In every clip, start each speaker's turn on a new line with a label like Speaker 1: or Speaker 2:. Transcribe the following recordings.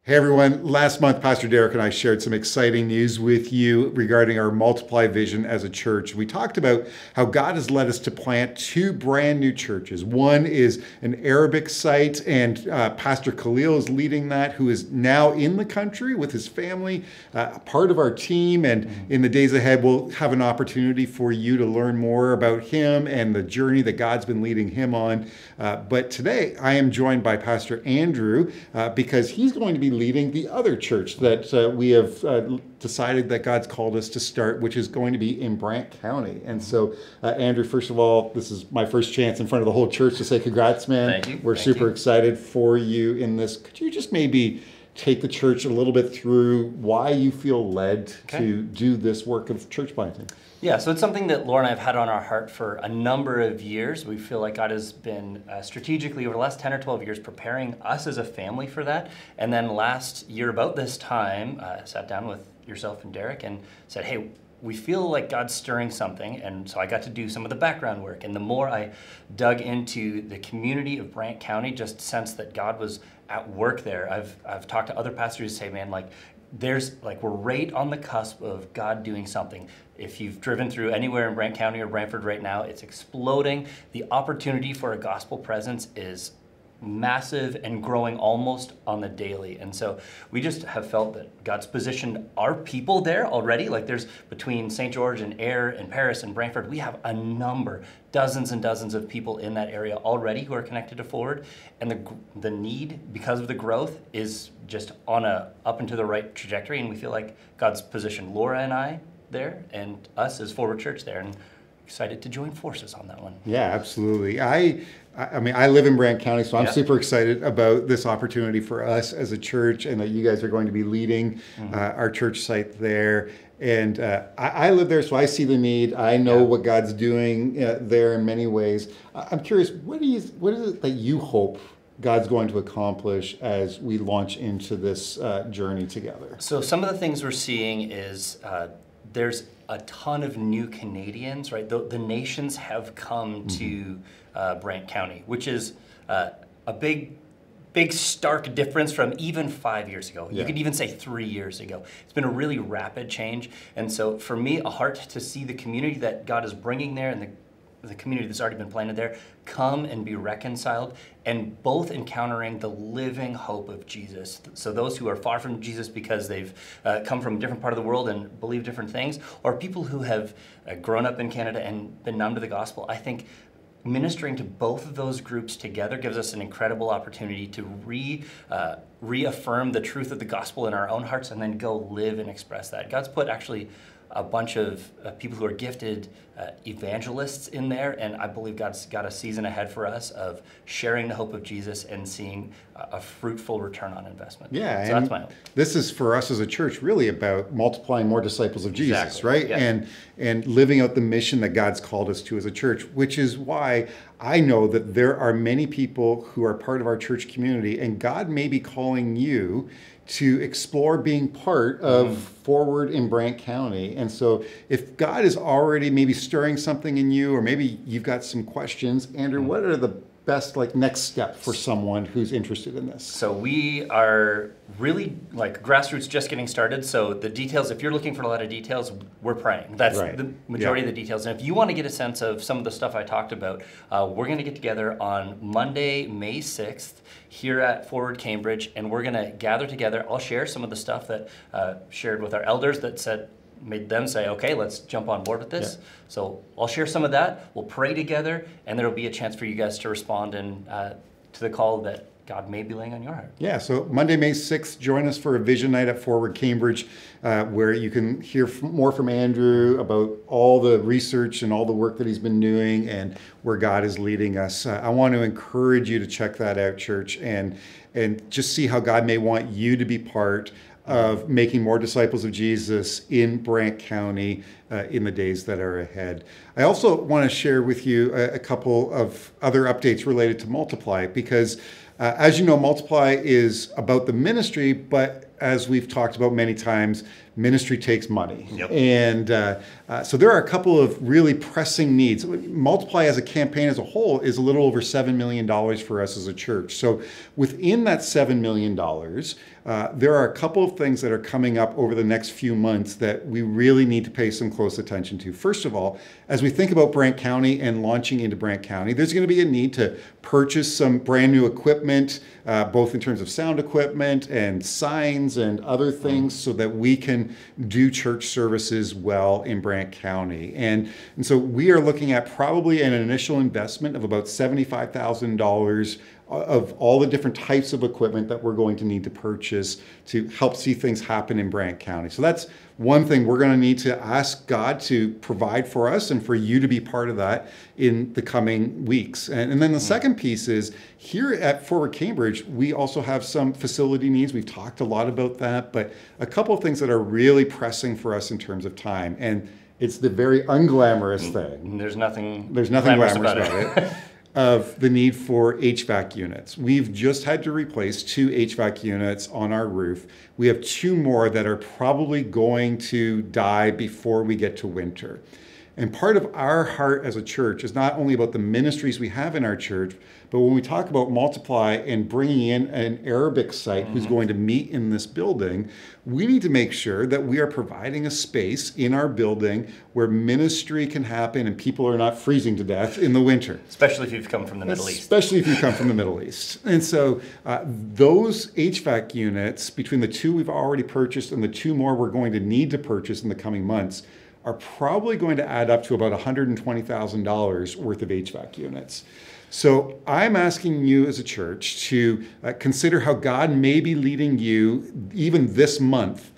Speaker 1: Hey everyone, last month Pastor Derek and I shared some exciting news with you regarding our Multiply vision as a church. We talked about how God has led us to plant two brand new churches. One is an Arabic site, and Pastor Khalil is leading that, who is now in the country with his family, part of our team. And in the days ahead, we'll have an opportunity for you to learn more about him and the journey that God's been leading him on. But today I am joined by Pastor Andrew because he's going to be leading the other church that we have decided that God's called us to start, which is going to be in Brant County. And so, Andrew, first of all, this is my first chance in front of the whole church to say congrats, man.
Speaker 2: Thank you.
Speaker 1: We're super excited for you in this. Could you just maybe take the church a little bit through why you feel led to do this work of church planting?
Speaker 2: Yeah, so it's something that Laura and I have had on our heart for a number of years. We feel like God has been strategically over the last 10 or 12 years preparing us as a family for that. And then last year, about this time, I sat down with yourself and Derek and said, hey, we feel like God's stirring something. And so I got to do some of the background work. And the more I dug into the community of Brant County, just sensed that God was at work there. I've talked to other pastors who say, man, we're right on the cusp of God doing something. If you've driven through anywhere in Brant County or Brantford right now, it's exploding. The opportunity for a gospel presence is massive and growing almost on the daily. And so we just have felt that God's positioned our people there already. Like there's between St. George and Ayr and Paris and Brantford, we have a number, dozens and dozens of people in that area already who are connected to Forward. And the need, because of the growth, is just on a up and to the right trajectory. And we feel like God's positioned Laura and I there and us as Forward Church there. And excited to join forces on that one.
Speaker 1: Yeah, absolutely. I mean, I live in Brant County, so I'm super excited about this opportunity for us as a church, and that you guys are going to be leading our church site there. And I live there, so I see the need. I know what God's doing there in many ways. I'm curious, what is it that you hope God's going to accomplish as we launch into this journey together?
Speaker 2: So some of the things we're seeing is there's a ton of new Canadians, right? The nations have come to Brant County, which is a big stark difference from even 5 years ago. You could even say 3 years ago. It's been a really rapid change. And so for me, a heart to see the community that God is bringing there and the community that's already been planted there come and be reconciled, and both encountering the living hope of Jesus. So those who are far from Jesus because they've come from a different part of the world and believe different things, or people who have grown up in Canada and been numb to the gospel, I think ministering to both of those groups together gives us an incredible opportunity to reaffirm the truth of the gospel in our own hearts and then go live and express that. God's put actually a bunch of people who are gifted evangelists in there, and I believe God's got a season ahead for us of sharing the hope of Jesus and seeing a fruitful return on investment.
Speaker 1: Yeah,
Speaker 2: so that's my hope.
Speaker 1: This is for us as a church really about multiplying more disciples of Jesus, right?
Speaker 2: Yeah.
Speaker 1: And living out the mission that God's called us to as a church, which is why I know that there are many people who are part of our church community, and God may be calling you to explore being part of Forward in Brant County. And so if God is already maybe stirring something in you, or maybe you've got some questions, Andrew, what are the best next step for someone who's interested in this?
Speaker 2: So we are really grassroots, just getting started. So the details, if you're looking for a lot of details, we're praying. That's the majority of the details. And if you want to get a sense of some of the stuff I talked about, we're going to get together on Monday, May 6th here at Forward Cambridge, and we're going to gather together. I'll share some of the stuff that shared with our elders that made them say, okay, let's jump on board with this. So I'll share some of that. We'll pray together, and there'll be a chance for you guys to respond and to the call that God may be laying on your heart.
Speaker 1: Yeah, so Monday, May 6th, join us for a vision night at Forward Cambridge, where you can hear more from Andrew about all the research and all the work that he's been doing and where God is leading us. I want to encourage you to check that out, church, and just see how God may want you to be part of making more disciples of Jesus in Brant County in the days that are ahead. I also want to share with you a couple of other updates related to Multiply, because as you know, Multiply is about the ministry, but as we've talked about many times, ministry takes money.
Speaker 2: Yep.
Speaker 1: And so there are a couple of really pressing needs. Multiply as a campaign as a whole is a little over $7 million for us as a church. So within that $7 million, there are a couple of things that are coming up over the next few months that we really need to pay some close attention to. First of all, as we think about Brant County and launching into Brant County, there's going to be a need to purchase some brand new equipment, both in terms of sound equipment and signs and other things, so that we can do church services well in Brant County. And so we are looking at probably an initial investment of about $75,000 of all the different types of equipment that we're going to need to purchase to help see things happen in Brant County. So that's one thing we're going to need to ask God to provide for us and for you to be part of that in the coming weeks. And then the second piece is here at Forward Cambridge, we also have some facility needs. We've talked a lot about that, but a couple of things that are really pressing for us in terms of time. And it's the very unglamorous thing.
Speaker 2: There's nothing
Speaker 1: glamorous about it. Of the need for HVAC units. We've just had to replace 2 HVAC units on our roof. We have 2 more that are probably going to die before we get to winter. And part of our heart as a church is not only about the ministries we have in our church, but when we talk about Multiply and bringing in an Arabic site who's going to meet in this building, we need to make sure that we are providing a space in our building where ministry can happen and people are not freezing to death in the winter.
Speaker 2: Especially if you've come from the Middle East.
Speaker 1: Especially if you come from the Middle East. And so those HVAC units, between the 2 we've already purchased and the 2 more we're going to need to purchase in the coming months, are probably going to add up to about $120,000 worth of HVAC units. So I'm asking you as a church to consider how God may be leading you even this month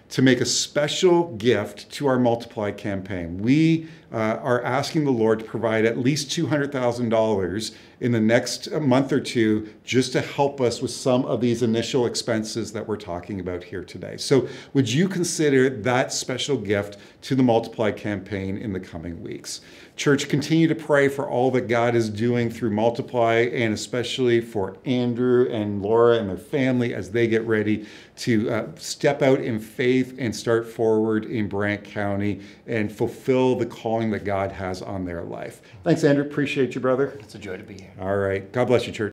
Speaker 1: to make a special gift to our Multiply campaign. We are asking the Lord to provide at least $200,000 in the next month or 2 just to help us with some of these initial expenses that we're talking about here today. So would you consider that special gift to the Multiply campaign in the coming weeks? Church, continue to pray for all that God is doing through Multiply, and especially for Andrew and Laura and their family as they get ready to step out in faith and start forward in Brant County and fulfill the calling that God has on their life. Thanks, Andrew. Appreciate you, brother.
Speaker 2: It's a joy to be here.
Speaker 1: All right. God bless you, church.